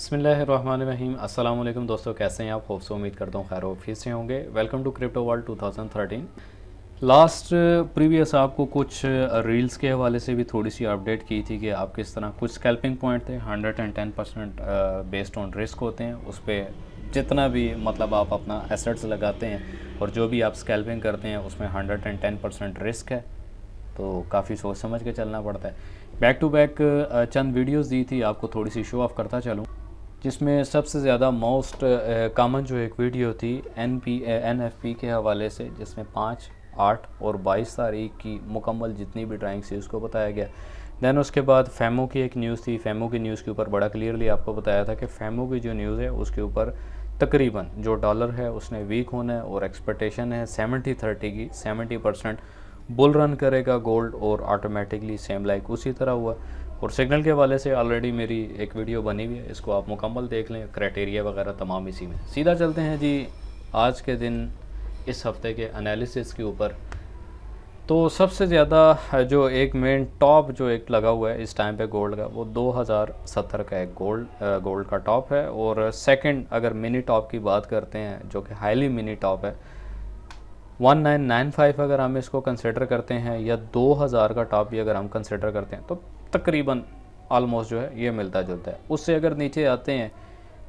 बिस्मिल्लाहिर्रहमानिर्रहीम। अस्सलाम वालेकुम दोस्तों, कैसे हैं आप? होप से उम्मीद करता हूँ खैर ऑफिस से होंगे। Welcome to crypto world 2013। Last previous आपको कुछ रील्स के हवाले से भी थोड़ी सी अपडेट की थी कि आप किस तरह कुछ स्कैल्पिंग पॉइंट थे 110% बेस्ड ऑन रिस्क होते हैं। उस पर जितना भी मतलब आप अपना एसेट्स लगाते हैं और जो भी आप स्कैल्पिंग करते हैं उसमें 110% रिस्क है, तो काफ़ी सोच समझ के चलना पड़ता है। बैक टू बैक चंद वीडियोस दी थी, आपको थोड़ी सी शो ऑफ करता चलूँ, जिसमें सबसे ज़्यादा मोस्ट कॉमन जो एक वीडियो थी NFP के हवाले से, जिसमें 5, 8 और 22 तारीख की मुकम्मल जितनी भी ड्राइंग्स थी उसको बताया गया। दैन उसके बाद फेमो की एक न्यूज़ थी। फेमो की न्यूज़ के ऊपर बड़ा क्लियरली आपको बताया था कि फेमो की जो न्यूज़ है उसके ऊपर तकरीबन जो डॉलर है उसने वीक होना है और एक्सपेक्टेशन है 70-30 की। 70% बुल रन करेगा गोल्ड और ऑटोमेटिकली सेम लाइक उसी तरह हुआ। और सिग्नल के हवाले से ऑलरेडी मेरी एक वीडियो बनी हुई है, इसको आप मुकम्मल देख लें, क्राइटेरिया वगैरह तमाम इसी में। सीधा चलते हैं जी आज के दिन इस हफ्ते के एनालिसिस के ऊपर। तो सबसे ज़्यादा जो एक मेन टॉप जो एक लगा हुआ है इस टाइम पे गोल्ड का, वो 2070 का एक गोल्ड का टॉप है। और सेकंड अगर मिनी टॉप की बात करते हैं जो कि हाईली मिनी टॉप है 1995 अगर हम इसको कंसिडर करते हैं, या 2000 का टॉप भी अगर हम कंसिडर करते हैं, तो तकरीबन ऑलमोस्ट जो है ये मिलता जुलता है। उससे अगर नीचे आते हैं,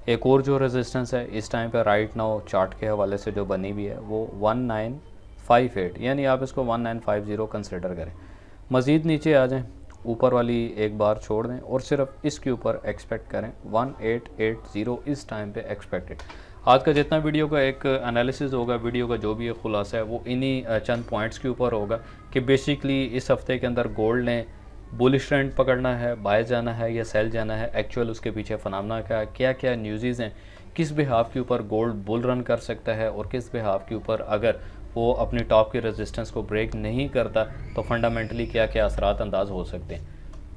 एक और जो रेजिस्टेंस है इस टाइम पे राइट नाउ चार्ट के हवाले से जो बनी हुई है वो 1958, यानी आप इसको 1950 कंसिडर करें। मज़ीद नीचे आ जाएं, ऊपर वाली एक बार छोड़ दें और सिर्फ इसके ऊपर एक्सपेक्ट करें 1880 इस टाइम पे एक्सपेक्टेड। आज का जितना वीडियो का एक एनालिसिस होगा, वीडियो का जो भी एक खुलासा है वो इन्हीं चंद पॉइंट्स के ऊपर होगा कि बेसिकली इस हफ्ते के अंदर गोल्ड ने बुलिश ट्रेंड पकड़ना है, बाय जाना है या सेल जाना है, एक्चुअल उसके पीछे फनामना क्या क्या न्यूज़ हैं, किस बिहाफ के ऊपर गोल्ड बुल रन कर सकता है और किस बिहाफ के ऊपर अगर वो अपनी टॉप की रेजिस्टेंस को ब्रेक नहीं करता तो फंडामेंटली क्या क्या असरात अंदाज हो सकते हैं।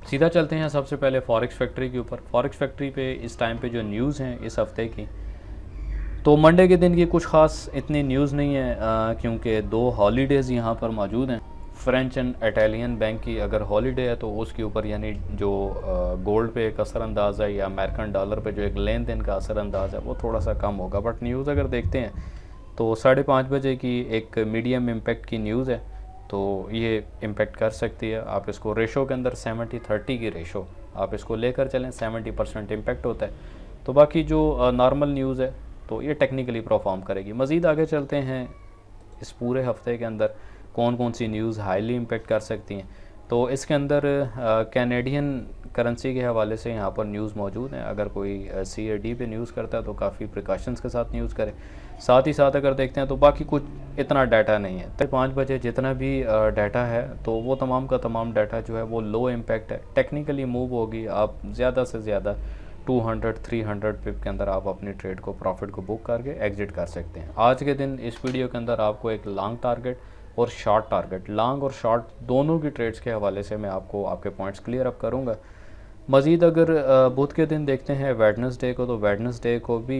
सीधा चलते हैं सबसे पहले फॉरेक्स फैक्ट्री के ऊपर। फॉरेक्स फैक्ट्री पे इस टाइम पे जो न्यूज़ हैं इस हफ्ते की, तो मंडे के दिन की कुछ ख़ास इतनी न्यूज़ नहीं है क्योंकि 2 हॉलीडेज़ यहाँ पर मौजूद हैं। फ्रेंच एंड इटालियन बैंक की अगर हॉलीडे है तो उसके ऊपर यानी जो गोल्ड पे एक असरअंदाज है या अमेरिकन डॉलर पे जो एक लेन देन का असरअंदाज है वो थोड़ा सा कम होगा। बट न्यूज़ अगर देखते हैं तो 5:30 बजे की एक मीडियम इम्पैक्ट की न्यूज़ है, तो ये इम्पेक्ट कर सकती है। आप इसको रेशो के अंदर 70-30 की रेशो आप इसको लेकर चलें, 70% इम्पेक्ट होता है। तो बाकी जो नॉर्मल न्यूज़ है तो ये टेक्निकली परफॉर्म करेगी। मज़ीद आगे चलते हैं, इस पूरे हफ्ते के अंदर कौन कौन सी न्यूज़ हाईली इम्पेक्ट कर सकती हैं। तो इसके अंदर कैनेडियन करेंसी के हवाले से यहाँ पर न्यूज़ मौजूद है। अगर कोई CAD पे न्यूज़ करता है तो काफ़ी प्रिकॉशंस के साथ न्यूज़ करे। साथ ही साथ अगर देखते हैं तो बाकी कुछ इतना डाटा नहीं है। तो 5 बजे जितना भी डाटा है तो वो तमाम का तमाम डाटा जो है वो लो इम्पैक्ट है, टेक्निकली मूव होगी। आप ज़्यादा से ज़्यादा 200-300 पिप के अंदर आप अपनी ट्रेड को प्रॉफिट को बुक करके एग्जिट कर सकते हैं। आज के दिन इस वीडियो के अंदर आपको एक लॉन्ग टारगेट और शॉर्ट टारगेट, लॉन्ग और शॉर्ट दोनों की ट्रेड्स के हवाले से मैं आपको आपके पॉइंट्स क्लियर अप करूंगा। मज़ीद अगर बुध के दिन देखते हैं वेडनेसडे को, तो वेडनेसडे को भी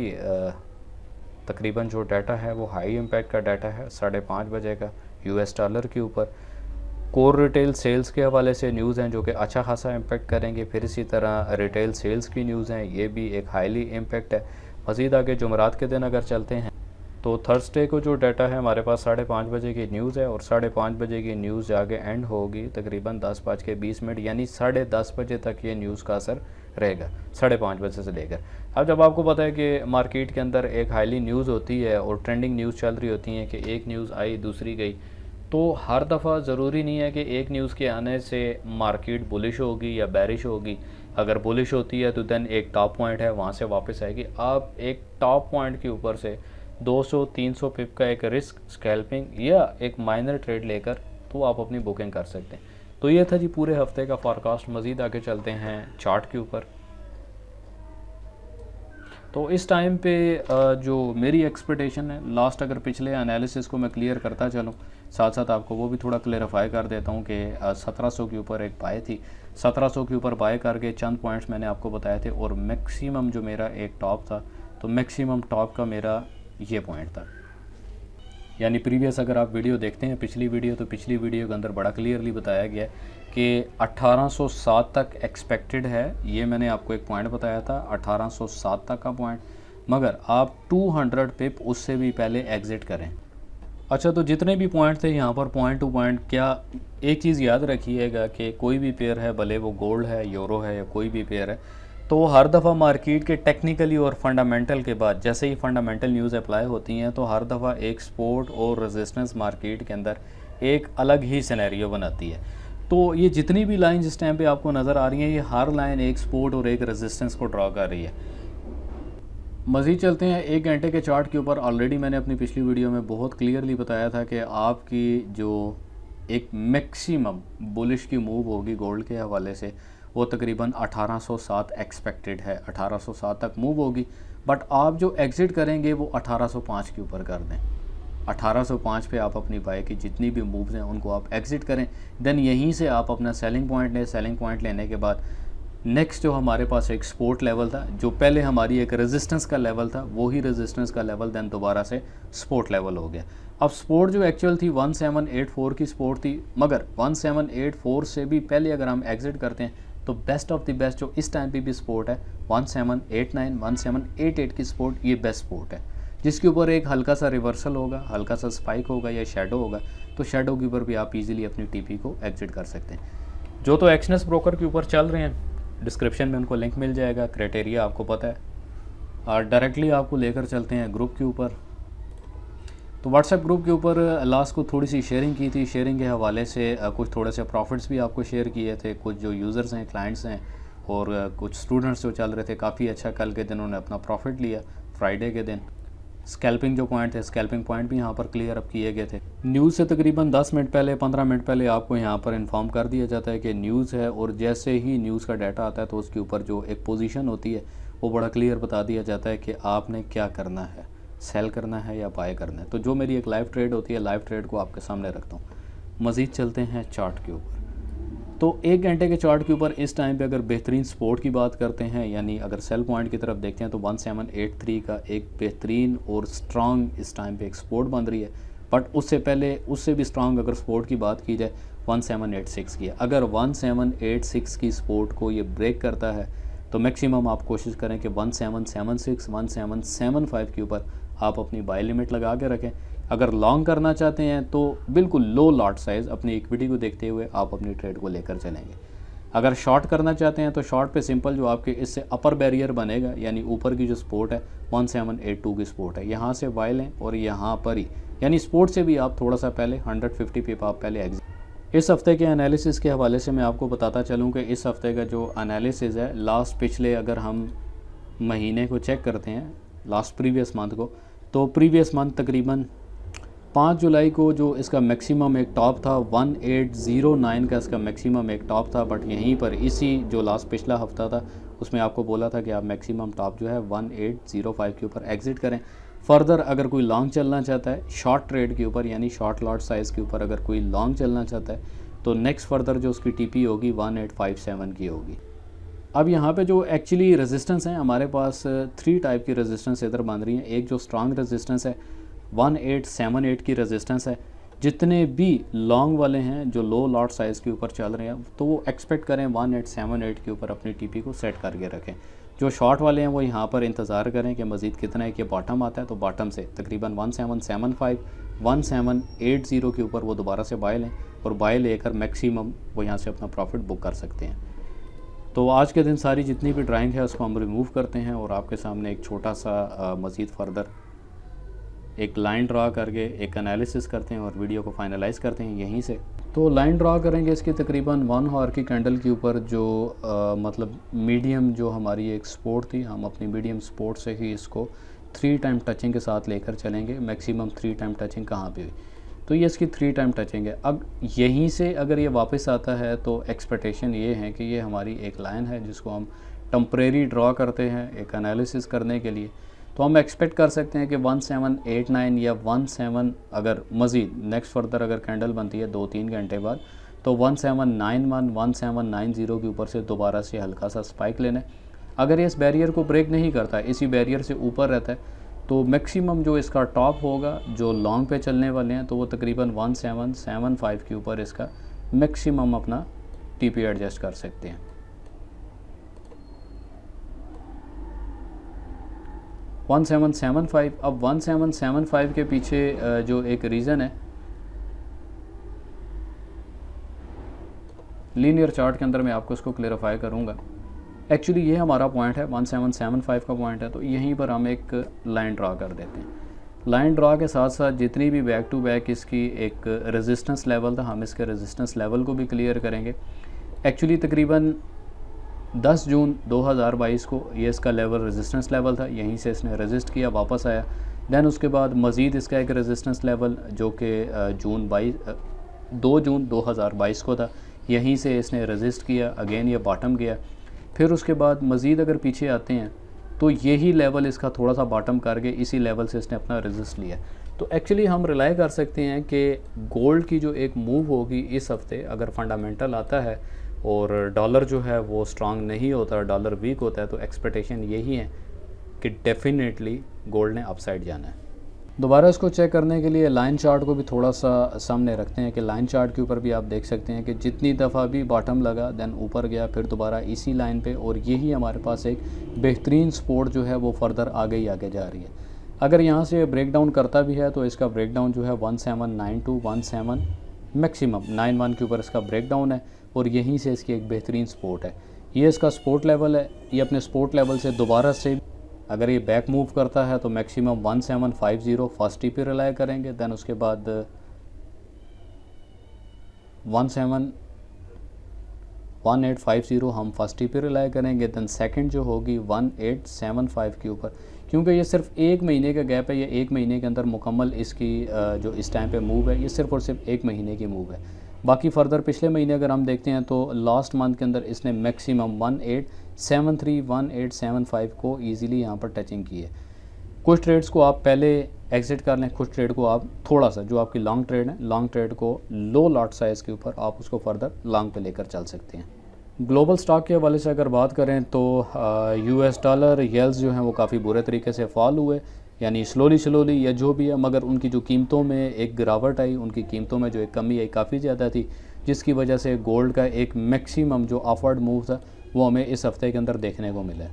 तकरीबन जो डाटा है वो हाई इम्पैक्ट का डाटा है 5:30 बजे का US डॉलर के ऊपर। कोर रिटेल सेल्स के हवाले से न्यूज़ हैं जो कि अच्छा खासा इम्पेक्ट करेंगे। फिर इसी तरह रिटेल सेल्स की न्यूज़ हैं, ये भी एक हाईली इम्पेक्ट है। मज़ीद आगे जुमरात के दिन अगर चलते हैं तो थर्सडे को जो डाटा है हमारे पास 5:30 बजे की न्यूज़ है और 5:30 बजे की न्यूज़ जाके एंड होगी तकरीबन 10:20, यानी 10:30 बजे तक ये न्यूज़ का असर रहेगा 5:30 बजे से लेकर। अब जब आपको पता है कि मार्केट के अंदर एक हाईली न्यूज़ होती है और ट्रेंडिंग न्यूज़ चल रही होती हैं कि एक न्यूज़ आई दूसरी गई, तो हर दफ़ा ज़रूरी नहीं है कि एक न्यूज़ के आने से मार्केट बुलिश होगी या बैरिश होगी। अगर बुलिश होती है तो देन एक टॉप पॉइंट है वहाँ से वापस आएगी। आप एक टॉप पॉइंट के ऊपर से 200-300 पिप का एक रिस्क स्कैल्पिंग या एक माइनर ट्रेड लेकर तो आप अपनी बुकिंग कर सकते हैं। तो ये था जी पूरे हफ्ते का फॉरकास्ट। मज़ीद आगे चलते हैं चार्ट के ऊपर। तो इस टाइम पे जो मेरी एक्सपेक्टेशन है, लास्ट अगर पिछले एनालिसिस को मैं क्लियर करता चलूँ, साथ साथ आपको वो भी थोड़ा क्लेरिफाई कर देता हूँ कि 1700 के ऊपर एक बाय थी, 1700 के ऊपर बाय करके चंद पॉइंट्स मैंने आपको बताए थे और मैक्सिमम जो मेरा एक टॉप था, तो मैक्सिमम टॉप का मेरा ये पॉइंट था। यानी प्रीवियस अगर आप वीडियो देखते हैं पिछली वीडियो, तो पिछली वीडियो के अंदर बड़ा क्लियरली बताया गया है कि 1807 तक एक्सपेक्टेड है। ये मैंने आपको एक पॉइंट बताया था 1807 तक का पॉइंट, मगर आप 200 पिप उससे भी पहले एग्ज़िट करें। अच्छा, तो जितने भी पॉइंट थे यहाँ पर पॉइंट टू पॉइंट, क्या एक चीज़ याद रखिएगा कि कोई भी पेयर है, भले वो गोल्ड है, यूरो है या कोई भी पेयर है, तो हर दफ़ा मार्केट के टेक्निकली और फंडामेंटल के बाद जैसे ही फंडामेंटल न्यूज़ अप्लाई होती हैं तो हर दफ़ा एक सपोर्ट और रेजिस्टेंस मार्केट के अंदर एक अलग ही सिनेरियो बनाती है। तो ये जितनी भी लाइन जिस टाइम पे आपको नज़र आ रही हैं, ये हर लाइन एक सपोर्ट और एक रेजिस्टेंस को ड्रॉ कर रही है। मज़ीद चलते हैं 1 घंटे के चार्ट के ऊपर। ऑलरेडी मैंने अपनी पिछली वीडियो में बहुत क्लियरली बताया था कि आपकी जो एक मैक्सिमम बुलिश की मूव होगी गोल्ड के हवाले से वो तकरीबन 1807 एक्सपेक्टेड है, 1807 तक मूव होगी। बट आप जो एग्ज़िट करेंगे वो 1805 के ऊपर कर दें। 1805 पे आप अपनी बाय की जितनी भी मूव्स हैं उनको आप एग्ज़िट करें। देन यहीं से आप अपना सेलिंग पॉइंट लें। सेलिंग पॉइंट लेने के बाद नेक्स्ट जो हमारे पास एक सपोर्ट लेवल था, जो पहले हमारी एक रेजिस्टेंस का लेवल था, वही रेजिस्टेंस का लेवल देन दोबारा से सपोर्ट लेवल हो गया। अब सपोर्ट जो एक्चुअल थी 1784 की सपोर्ट थी, मगर 1784 से भी पहले अगर हम एग्ज़िट करते हैं तो बेस्ट ऑफ द बेस्ट जो इस टाइम पे भी सपोर्ट है 1789 1788 की सपोर्ट, ये बेस्ट सपोर्ट है, जिसके ऊपर एक हल्का सा रिवर्सल होगा, हल्का सा स्पाइक होगा या शेडो होगा, तो शेडो के ऊपर भी आप इजीली अपनी टीपी को एग्ज़िट कर सकते हैं। जो तो एक्सनेस ब्रोकर के ऊपर चल रहे हैं, डिस्क्रिप्शन में उनको लिंक मिल जाएगा, क्राइटेरिया आपको पता है। और डायरेक्टली आपको लेकर चलते हैं ग्रुप के ऊपर। तो व्हाट्सएप ग्रुप के ऊपर लास्ट को थोड़ी सी शेयरिंग की थी, शेयरिंग के हवाले से कुछ थोड़े से प्रॉफिट्स भी आपको शेयर किए थे। कुछ जो यूज़र्स हैं, क्लाइंट्स हैं और कुछ स्टूडेंट्स जो चल रहे थे, काफ़ी अच्छा कल के दिन उन्होंने अपना प्रॉफिट लिया। फ्राइडे के दिन स्कैल्पिंग जो पॉइंट थे, स्कैल्पिंग पॉइंट भी यहाँ पर क्लियर अप किए गए थे। न्यूज़ से तकरीबन 10 मिनट पहले, 15 मिनट पहले आपको यहाँ पर इन्फॉर्म कर दिया जाता है कि न्यूज़ है, और जैसे ही न्यूज़ का डाटा आता है तो उसके ऊपर जो एक पोजीशन होती है वो बड़ा क्लियर बता दिया जाता है कि आपने क्या करना है, सेल करना है या बाय करना है। तो जो मेरी एक लाइव ट्रेड होती है, लाइव ट्रेड को आपके सामने रखता हूँ। मज़ीद चलते हैं चार्ट के ऊपर। तो 1 घंटे के चार्ट के ऊपर इस टाइम पे अगर बेहतरीन सपोर्ट की बात करते हैं, यानी अगर सेल पॉइंट की तरफ देखते हैं तो 1783 का एक बेहतरीन और स्ट्रांग इस टाइम पे एक सपोर्ट बन रही है। बट उससे पहले उससे भी स्ट्रांग अगर सपोर्ट की बात की जाए 1786 की है। अगर 1786 की सपोर्ट को ये ब्रेक करता है तो मैक्सिमम आप कोशिश करें कि 1776 1775 के ऊपर आप अपनी बाय लिमिट लगा के रखें। अगर लॉन्ग करना चाहते हैं तो बिल्कुल लो लॉट साइज़ अपनी इक्विटी को देखते हुए आप अपनी ट्रेड को लेकर चलेंगे। अगर शॉर्ट करना चाहते हैं तो शॉर्ट पे सिंपल जो आपके इससे अपर बैरियर बनेगा, यानी ऊपर की जो सपोर्ट है 1782 की सपोर्ट है, यहाँ से बाय लें और यहाँ पर ही, यानी सपोर्ट से भी आप थोड़ा सा पहले 150 पिप आप पहले एग्जिट। इस हफ्ते के एनालिसिस के हवाले से मैं आपको बताता चलूँ कि इस हफ्ते का जो एनालिसिस है, लास्ट पिछले अगर हम महीने को चेक करते हैं, लास्ट प्रीवियस मंथ को, तो प्रीवियस मंथ तकरीबन 5 जुलाई को जो इसका मैक्सिमम एक टॉप था 1809 का इसका मैक्सिमम एक टॉप था। बट यहीं पर इसी जो लास्ट पिछला हफ्ता था उसमें आपको बोला था कि आप मैक्सिमम टॉप जो है 1805 के ऊपर एग्ज़िट करें। फर्दर अगर कोई लॉन्ग चलना चाहता है शॉर्ट ट्रेड के ऊपर, यानी शॉर्ट लॉट साइज़ के ऊपर अगर कोई लॉन्ग चलना चाहता है तो नेक्स्ट फर्दर जो उसकी टीपी होगी 1857 की होगी। अब यहाँ पे जो एक्चुअली रेजिस्टेंस हैं हमारे पास 3 टाइप की रेजिस्टेंस इधर बन रही हैं। एक जो स्ट्रांग रेजिस्टेंस है 1878 की रेजिस्टेंस है। जितने भी लॉन्ग वाले हैं जो लो लॉट साइज़ के ऊपर चल रहे हैं तो वो एक्सपेक्ट करें 1878 के ऊपर अपनी टीपी को सेट करके रखें। जो शॉर्ट वाले हैं वो यहाँ पर इंतज़ार करें कि मज़ीद कितना है कि बॉटम आता है, तो बॉटम से तकरीबन 1775 1780 के ऊपर वो दोबारा से बाय लें और बाय लेकर मैक्सिमम वो यहाँ से अपना प्रॉफिट बुक कर सकते हैं। तो आज के दिन सारी जितनी भी ड्राइंग है उसको हम रिमूव करते हैं और आपके सामने एक छोटा सा मज़ीद फर्दर एक लाइन ड्रा करके एक एनालिसिस करते हैं और वीडियो को फाइनलाइज़ करते हैं यहीं से। तो लाइन ड्रा करेंगे इसकी तकरीबन 1 आवर की कैंडल के ऊपर जो मतलब मीडियम जो हमारी एक सपोर्ट थी, हम अपनी मीडियम सपोर्ट से ही इसको 3 टाइम टचिंग के साथ लेकर चलेंगे। मैक्सिमम 3 टाइम टचिंग कहाँ पे हुई, तो ये इसकी 3 टाइम टचिंग है। अब यहीं से अगर ये वापस आता है तो एक्सपेक्टेशन ये है कि ये हमारी एक लाइन है जिसको हम टेम्परेरी ड्रा करते हैं एक एनालिसिस करने के लिए। तो हम एक्सपेक्ट कर सकते हैं कि 1789 या 17 अगर मज़ीद नेक्स्ट फर्दर अगर कैंडल बनती है 2-3 घंटे बाद तो 1791 1790 के ऊपर से दोबारा से हल्का सा स्पाइक लेना है। अगर ये इस बैरियर को ब्रेक नहीं करता है, इसी बैरियर से ऊपर रहता है, तो मैक्सिमम जो इसका टॉप होगा जो लॉन्ग पे चलने वाले हैं तो वो तकरीबन 1775 के ऊपर इसका मैक्सिमम अपना टीपी एडजस्ट कर सकते हैं। 1775। अब 1775 के पीछे जो एक रीज़न है लीनियर चार्ट के अंदर मैं आपको इसको क्लेरिफाई करूंगा। एक्चुअली ये हमारा पॉइंट है 1775 का पॉइंट है, तो यहीं पर हम एक लाइन ड्रा कर देते हैं। लाइन ड्रा के साथ साथ जितनी भी बैक टू बैक इसकी एक रेजिस्टेंस लेवल था, हम इसके रेजिस्टेंस लेवल को भी क्लियर करेंगे। एक्चुअली तकरीबन 10 जून 2022 को ये इसका लेवल रेजिस्टेंस लेवल था, यहीं से इसने रेजिस्ट किया, वापस आया। दैन उसके बाद मज़ीद इसका एक रेजिस्टेंस लेवल जो कि 2 जून 2022 को था, यहीं से इसने रेजिस्ट किया, अगेन ये बॉटम गया। फिर उसके बाद मज़ीद अगर पीछे आते हैं तो यही लेवल इसका थोड़ा सा बॉटम करके इसी लेवल से इसने अपना रेजिस्ट लिया। तो एक्चुअली हम रिलाई कर सकते हैं कि गोल्ड की जो एक मूव होगी इस हफ्ते, अगर फंडामेंटल आता है और डॉलर जो है वो स्ट्रांग नहीं होता, डॉलर वीक होता है, तो एक्सपेक्टेशन यही है कि डेफिनेटली गोल्ड ने अपसाइड जाना है। दोबारा इसको चेक करने के लिए लाइन चार्ट को भी थोड़ा सा सामने रखते हैं कि लाइन चार्ट के ऊपर भी आप देख सकते हैं कि जितनी दफ़ा भी बॉटम लगा देन ऊपर गया, फिर दोबारा इसी लाइन पे, और यही हमारे पास एक बेहतरीन सपोर्ट जो है वो फर्दर आगे ही आगे जा रही है। अगर यहाँ से ब्रेक डाउन करता भी है तो इसका ब्रेक डाउन जो है 1792 17 मैक्सिमम 91 के ऊपर इसका ब्रेक डाउन है, और यहीं से इसकी एक बेहतरीन सपोर्ट है। ये इसका सपोर्ट लेवल है। ये अपने सपोर्ट लेवल से दोबारा से अगर ये बैक मूव करता है तो मैक्सिमम 1750 फर्स्ट टीपी रिलाई करेंगे, देन उसके बाद 1850 हम फर्स्ट टीपी रिलाई करेंगे, देन सेकंड जो होगी 1875 के ऊपर। क्योंकि ये सिर्फ एक महीने का गैप है, ये एक महीने के अंदर मुकम्मल इसकी जो इस टाइम पे मूव है ये सिर्फ और सिर्फ एक महीने की मूव है। बाकी फर्दर पिछले महीने अगर हम देखते हैं तो लास्ट मंथ के अंदर इसने मैक्सिमम 1873 1875 को ईज़िली यहाँ पर टचिंग की है। कुछ ट्रेड्स को आप पहले एग्जिट कर लें, कुछ ट्रेड को आप थोड़ा सा, जो आपकी लॉन्ग ट्रेड है, लॉन्ग ट्रेड को लो लॉट साइज़ के ऊपर आप उसको फर्दर लॉन्ग पे लेकर चल सकते हैं। ग्लोबल स्टॉक के हवाले से अगर बात करें तो यूएस डॉलर येल्स जो हैं वो काफ़ी बुरे तरीके से फॉल हुए, यानी स्लोली या जो भी है, मगर उनकी जो कीमतों में एक गिरावट आई, उनकी कीमतों में जो एक कमी आई काफ़ी ज़्यादा थी, जिसकी वजह से गोल्ड का एक मैक्सिमम जो अपवर्ड मूव था वो हमें इस हफ्ते के अंदर देखने को मिला।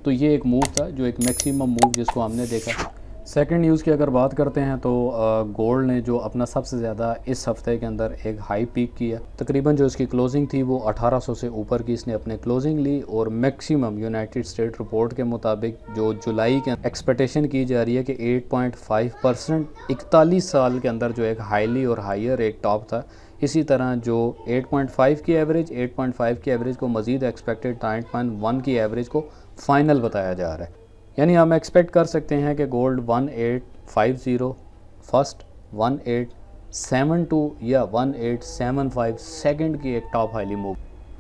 तो ये एक मूव था जो एक मैक्सिमम मूव जिसको हमने देखा। सेकंड न्यूज़ की अगर बात करते हैं तो गोल्ड ने जो अपना सबसे ज़्यादा इस हफ्ते के अंदर एक हाई पीक किया, तकरीबन जो इसकी क्लोजिंग थी वो 1800 से ऊपर की इसने अपने क्लोजिंग ली, और मैक्सिमम यूनाइटेड स्टेट रिपोर्ट के मुताबिक जो जुलाई के एक्सपेक्टेशन की जा रही है कि 8.5% 41 साल के अंदर जो एक हाईली और हायर एक टॉप था, इसी तरह जो 8.5 की एवरेज को मज़ीद एक्सपेक्टेड 9.1 की एवरेज को फाइनल बताया जा रहा है। यानी हम एक्सपेक्ट कर सकते हैं कि गोल्ड 1850 फर्स्ट, 1872 या 1875 सेकंड की एक टॉप हाईली मूव।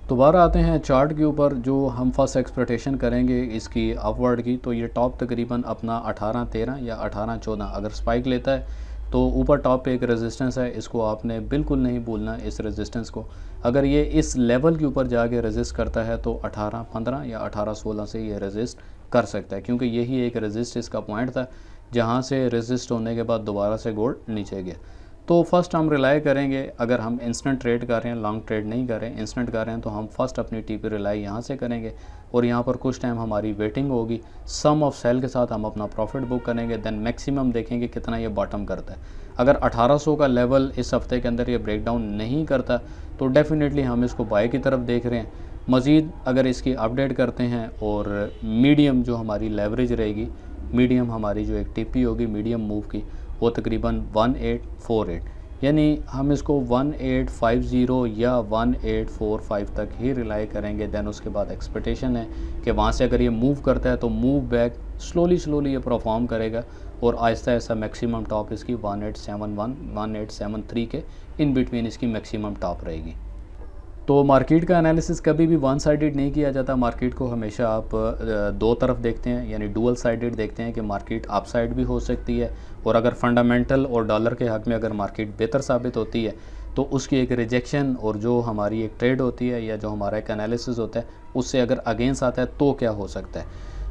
दोबारा आते हैं चार्ट के ऊपर, जो हम फर्स्ट एक्सपेक्टेशन करेंगे इसकी अपवर्ड की, तो ये टॉप तकरीबन अपना 1813 या 1814 अगर स्पाइक लेता है तो ऊपर टॉप पे एक रेजिस्टेंस है, इसको आपने बिल्कुल नहीं भूलना। इस रेजिस्टेंस को अगर ये इस लेवल के ऊपर जाके रेजिस्ट करता है तो 1815 या 1816 से ये रेजिस्ट कर सकता है, क्योंकि यही एक रेजिस्ट इसका पॉइंट था जहाँ से रेजिस्ट होने के बाद दोबारा से गोल्ड नीचे गया। तो फर्स्ट हम रिलाई करेंगे, अगर हम इंस्टेंट ट्रेड कर रहे हैं, लॉन्ग ट्रेड नहीं कर रहे हैं, इंस्टेंट कर रहे हैं, तो हम फर्स्ट अपनी टीपी रिलाई यहाँ से करेंगे, और यहाँ पर कुछ टाइम हमारी वेटिंग होगी, सम ऑफ सेल के साथ हम अपना प्रॉफिट बुक करेंगे, देन मैक्सिमम देखेंगे कितना ये बॉटम करता है। अगर 1800 का लेवल इस हफ्ते के अंदर ये ब्रेक डाउन नहीं करता तो डेफिनेटली हम इसको बाय की तरफ देख रहे हैं। मज़ीद अगर इसकी अपडेट करते हैं और मीडियम जो हमारी लेवरेज रहेगी, मीडियम हमारी जो एक टीपी होगी मीडियम मूव की, वो तकरीबन 1848, यानी हम इसको 1850 या 1845 तक ही रिलाई करेंगे। देन उसके बाद एक्सपेक्टेशन है कि वहाँ से अगर ये मूव करता है तो मूव बैक स्लोली ये परफॉर्म करेगा, और आहिस्ता आहिस्ता मैक्सिमम टॉप इसकी 1871 1873 के इन बिटवीन इसकी मैक्सिमम टॉप रहेगी। तो मार्केट का एनालिसिस कभी भी वन साइडेड नहीं किया जाता, मार्केट को हमेशा आप दो तरफ देखते हैं, यानी डुअल साइडेड देखते हैं कि मार्केट अप साइड भी हो सकती है, और अगर फंडामेंटल और डॉलर के हक़ में अगर मार्केट बेहतर साबित होती है तो उसकी एक रिजेक्शन और जो हमारी एक ट्रेड होती है या जो हमारा एक एनालिसिस होता है उससे अगर अगेंस्ट आता है तो क्या हो सकता है।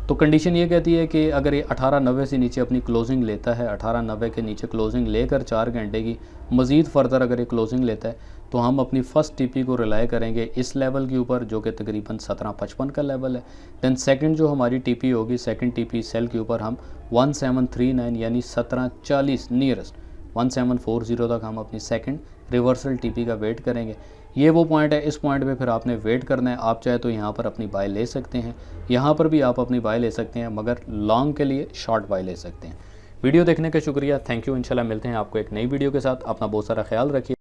तो कंडीशन ये कहती है कि अगर ये 1890 से नीचे अपनी क्लोजिंग लेता है, 1890 के नीचे क्लोजिंग लेकर 4 घंटे की मज़ीद फर्दर अगर ये क्लोजिंग लेता है तो हम अपनी फ़र्स्ट टीपी को रिलाई करेंगे इस लेवल के ऊपर जो कि तकरीबन 1755 का लेवल है। दैन सेकंड जो हमारी टीपी होगी, सेकंड टीपी सेल के ऊपर हम 1739 यानी 1740 नियरेस्ट 1740 तक हम अपनी सेकंड रिवर्सल टीपी का वेट करेंगे। ये वो पॉइंट है, इस पॉइंट पे फिर आपने वेट करना है। आप चाहे तो यहाँ पर अपनी बाय ले सकते हैं, यहाँ पर भी आप अपनी बाय ले सकते हैं, मगर लॉन्ग के लिए शॉर्ट बाय ले सकते हैं। वीडियो देखने का शुक्रिया, थैंक यू। इंशाल्लाह मिलते हैं आपको एक नई वीडियो के साथ। अपना बहुत सारा ख्याल रखिए।